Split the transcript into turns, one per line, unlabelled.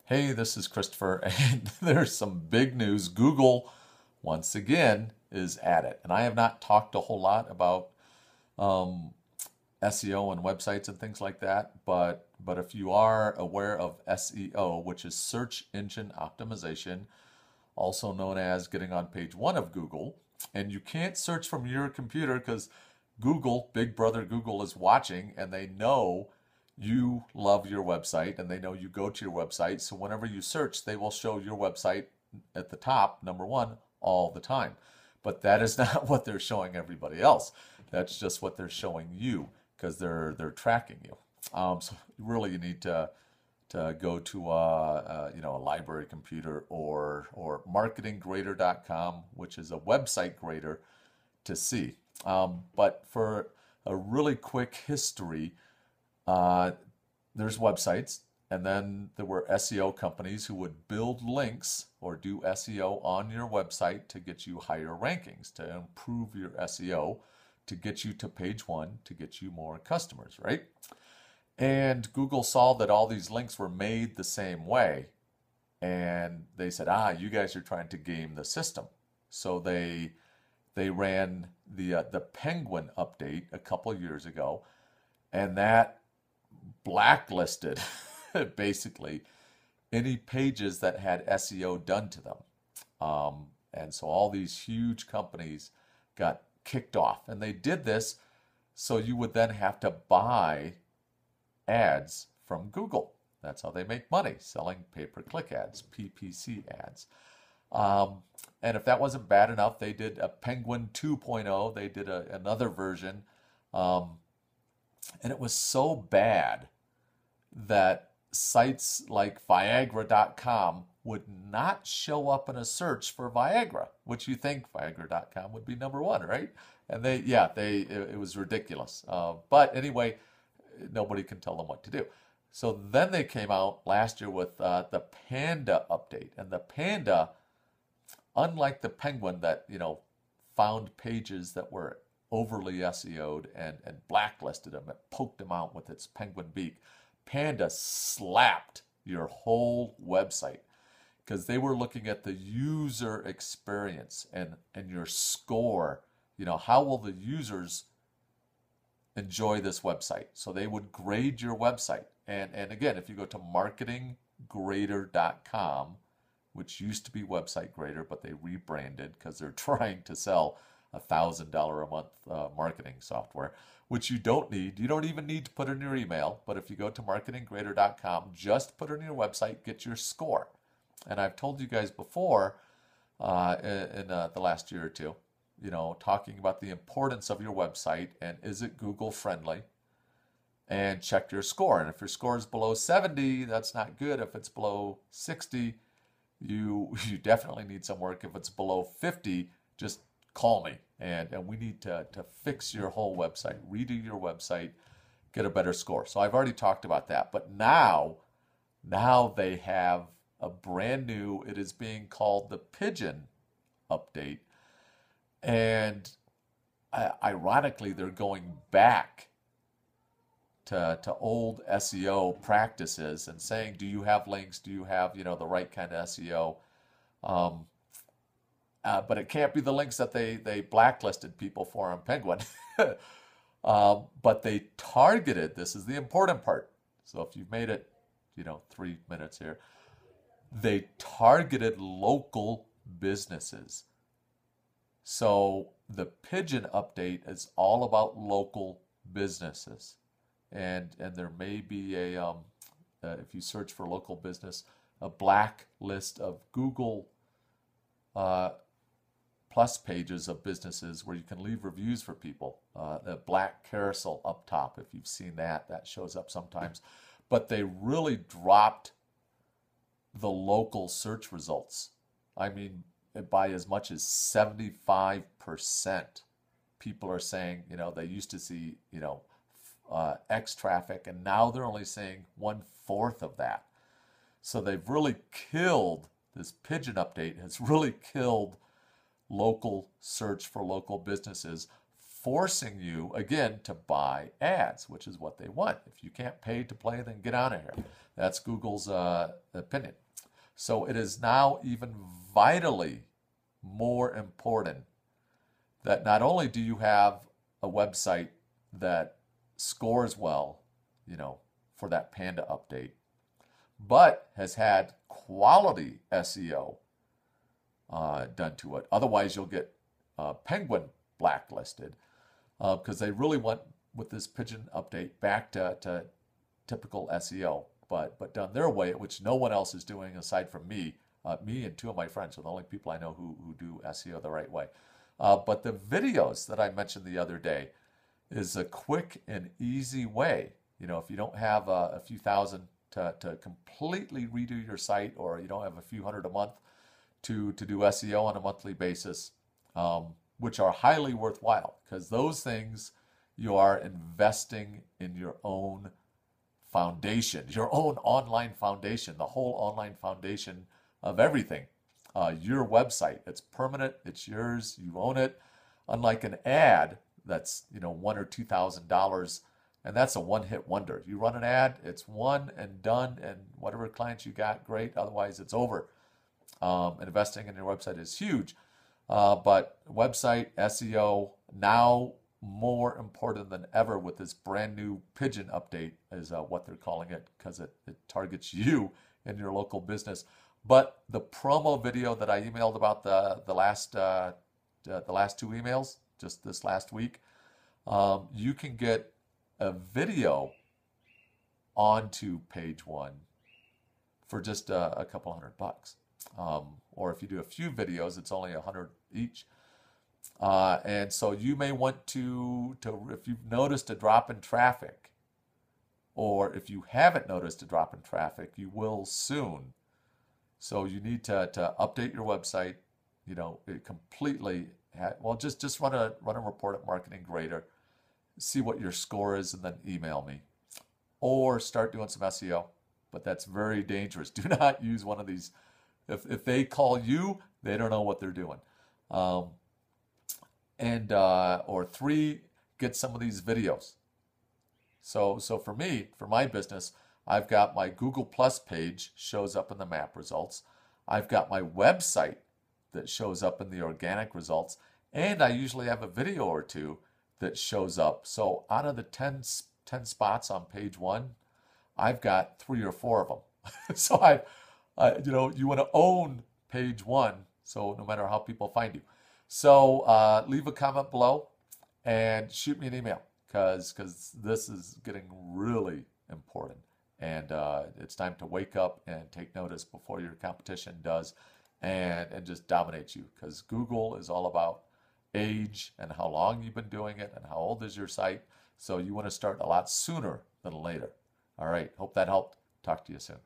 Hey, this is Christopher, and there's some big news. Google, once again, is at it. And I have not talked a whole lot about um, SEO and websites and things like that, but if you are aware of SEO, which is search engine optimization, also known as getting on page one of Google, and you can't search from your computer because Google, Big Brother Google, is watching and they know you love your website and they know you go to your website. So whenever you search, they will show your website at the top, number one, all the time. But that is not what they're showing everybody else. That's just what they're showing you because they're tracking you. So really, you need to go to a library computer or marketinggrader.com, which is a website grader to see. But for a really quick history, there's websites, and then there were SEO companies who would build links or do SEO on your website to get you higher rankings, to improve your SEO, to get you to page one, to get you more customers, right? And Google saw that all these links were made the same way, and they said, you guys are trying to game the system. So they ran the Penguin update a couple of years ago, and that blacklisted basically any pages that had SEO done to them. And so all these huge companies got kicked off. And they did this so you would then have to buy ads from Google. That's how they make money, selling pay-per-click ads, PPC ads. And if that wasn't bad enough, they did a Penguin 2.0. They did another version. And it was so bad that sites like Viagra.com would not show up in a search for Viagra, which you think Viagra.com would be number one, right? And it was ridiculous. But anyway, nobody can tell them what to do. So then they came out last year with the Panda update. And the Panda, unlike the Penguin that, found pages that were overly SEO'd and blacklisted them, it poked them out with its penguin beak. Panda slapped your whole website because they were looking at the user experience and your score. How will the users enjoy this website? So they would grade your website. And again, if you go to marketinggrader.com, which used to be Website Grader, but they rebranded because they're trying to sell $1,000 a month marketing software, which you don't need. You don't even need to put in your email. But if you go to marketinggrader.com, just put in your website, get your score. And I've told you guys before in the last year or two, talking about the importance of your website and is it Google friendly, and check your score. And if your score is below 70, that's not good. If it's below 60, you definitely need some work. If it's below 50, just call me, and we need to fix your whole website, redo your website, get a better score. So I've already talked about that, but now they have a brand new, it is being called the Pigeon update, and ironically, they're going back to old SEO practices and saying, do you have links? Do you have, the right kind of SEO? But it can't be the links that they blacklisted people for on Penguin. But they targeted, this is the important part. So if you've made it, 3 minutes here, they targeted local businesses. So the Pigeon update is all about local businesses. And there may be if you search for local business, a blacklist of Google plus pages of businesses where you can leave reviews for people. The black carousel up top, if you've seen that shows up sometimes. But they really dropped the local search results. I mean, by as much as 75%. People are saying, they used to see, X traffic, and now they're only seeing 1/4 of that. So they've really killed, this Pigeon update has really killed local search for local businesses forcing you, again, to buy ads, which is what they want. If you can't pay to play, then get out of here. That's Google's opinion. So it is now even vitally more important that not only do you have a website that scores well, for that Panda update, but has had quality SEO done to it. Otherwise, you'll get Penguin blacklisted because they really went with this pigeon update back to typical SEO, but done their way, which no one else is doing aside from me. Me and two of my friends are the only people I know who do SEO the right way. But the videos that I mentioned the other day is a quick and easy way. If you don't have a few thousand to completely redo your site, or you don't have a few hundred a month to do SEO on a monthly basis, which are highly worthwhile, because those things you are investing in your own foundation, your own online foundation, the whole online foundation of everything. Your website, it's permanent, it's yours, you own it. Unlike an ad that's $1,000 or $2,000, and that's a one-hit wonder. You run an ad, it's one and done, and whatever clients you got, great. Otherwise, it's over. Investing in your website is huge, but website SEO now more important than ever with this brand new pigeon update is what they're calling it, because it targets you and your local business. But the promo video that I emailed about the last two emails just this last week, you can get a video onto page one for just a couple $100. Or if you do a few videos, it's only $100 each. And so you may want to if you've noticed a drop in traffic, or if you haven't noticed a drop in traffic, you will soon. So you need to update your website, it completely. Just run a report at Marketing Grader, see what your score is, and then email me, or start doing some SEO. But that's very dangerous. Do not use one of these. If they call you, they don't know what they're doing. Or three, get some of these videos. So for me, for my business, I've got my Google Plus page shows up in the map results. I've got my website that shows up in the organic results. And I usually have a video or two that shows up. So out of the 10 spots on page one, I've got 3 or 4 of them. So you want to own page one, so no matter how people find you. So leave a comment below and shoot me an email, because this is getting really important. And it's time to wake up and take notice before your competition does and just dominate you, because Google is all about age and how long you've been doing it and how old is your site. So you want to start a lot sooner than later. All right, hope that helped. Talk to you soon.